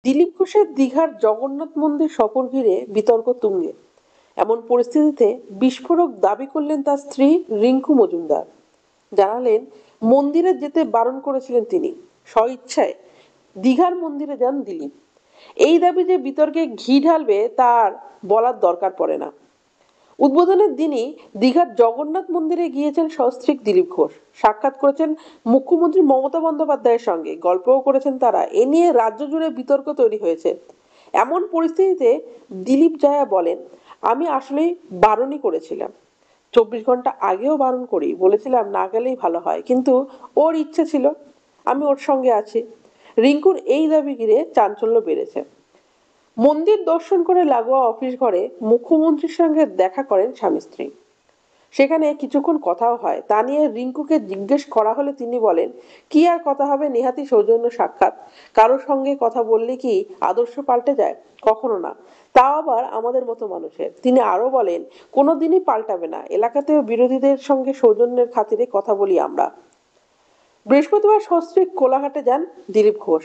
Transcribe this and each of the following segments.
দিলীপ ঘোষের দীঘার জগন্নাথ মন্দির সফর ঘিরে বিতর্ক তুঙ্গে। এমন পরিস্থিতিতে বিস্ফোরক দাবি করলেন তার স্ত্রী রিঙ্কু মজুমদার। জানালেন মন্দিরে যেতে বারণ করেছিলেন তিনি, স্বইচ্ছায় দীঘার মন্দিরে যান দিলীপ। এই দাবি যে বিতর্কে ঘি ঢালবে তার বলার দরকার পড়ে না। উদ্বোধনের দিনই দীঘার জগন্নাথ মন্দিরে গিয়েছেন সস্ত্রীক দিলীপ ঘোষ। সাক্ষাৎ করেছেন মুখ্যমন্ত্রী মমতা বন্দ্যোপাধ্যায়ের সঙ্গে, গল্পও করেছেন তারা। এ নিয়ে রাজ্য জুড়ে বিতর্ক তৈরি হয়েছে। এমন পরিস্থিতিতে দিলীপ জয়া বলেন, আমি আসলেই বারণই করেছিলাম, 24 ঘন্টা আগেও বারণ করি, বলেছিলাম না গেলেই ভালো হয়, কিন্তু ওর ইচ্ছে ছিল, আমি ওর সঙ্গে আছি। রিঙ্কুর এই দাবি ঘিরে চাঞ্চল্য বেড়েছে। মন্দির দর্শন করে লাগোয়া অফিস ঘরে মুখ্যমন্ত্রীর সঙ্গে দেখা করেন স্বামী স্ত্রী। সেখানে কিছুক্ষণ কথাও হয়। তা নিয়ে রিঙ্কুকে জিজ্ঞেস করা হলে তিনি বলেন, কি আর কথা হবে, নেহাতি সৌজন্য সাক্ষাৎ। কারোর সঙ্গে কথা বললে কি আদর্শ পাল্টে যায়? কখনো না, তাও আবার আমাদের মতো মানুষের। তিনি আরো বলেন, কোনোদিনই পাল্টাবে না, এলাকাতেও বিরোধীদের সঙ্গে সৌজন্যের খাতিরে কথা বলি আমরা। বৃহস্পতিবার সস্ত্রীক কোলাঘাটে যান দিলীপ ঘোষ।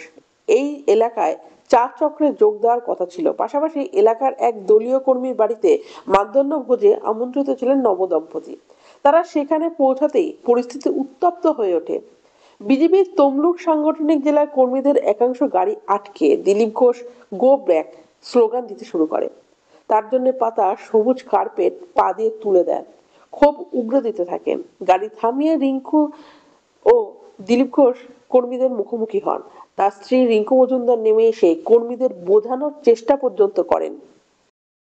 এই এলাকায় চা চক্রে যোগ দেওয়ার কথা ছিল। পাশাপাশি এলাকার এক দলীয় কর্মীর বাড়িতে মাধ্যাহ্ন ভোজে আমন্ত্রিত ছিলেন নবদম্পতি। তারা সেখানে পৌঁছাতেই পরিস্থিতি উত্তপ্ত হয়ে ওঠে। বিজেপির তমলুক সাংগঠনিক জেলার কর্মীদের একাংশ গাড়ি আটকে Dilip Ghosh go back slogan দিতে শুরু করে। তার জন্য পাতা সবুজ কার্পেট পা দিয়ে তুলে দেন, ক্ষোভ উগরে দিতে থাকেন। গাড়ি থামিয়ে রিঙ্কু ও দিলীপ ঘোষ কর্মীদের মুখোমুখি হন। তার স্ত্রী রিঙ্কু মজুমদার নেমে এসে কর্মীদের বোঝানোর চেষ্টা পর্যন্ত করেন।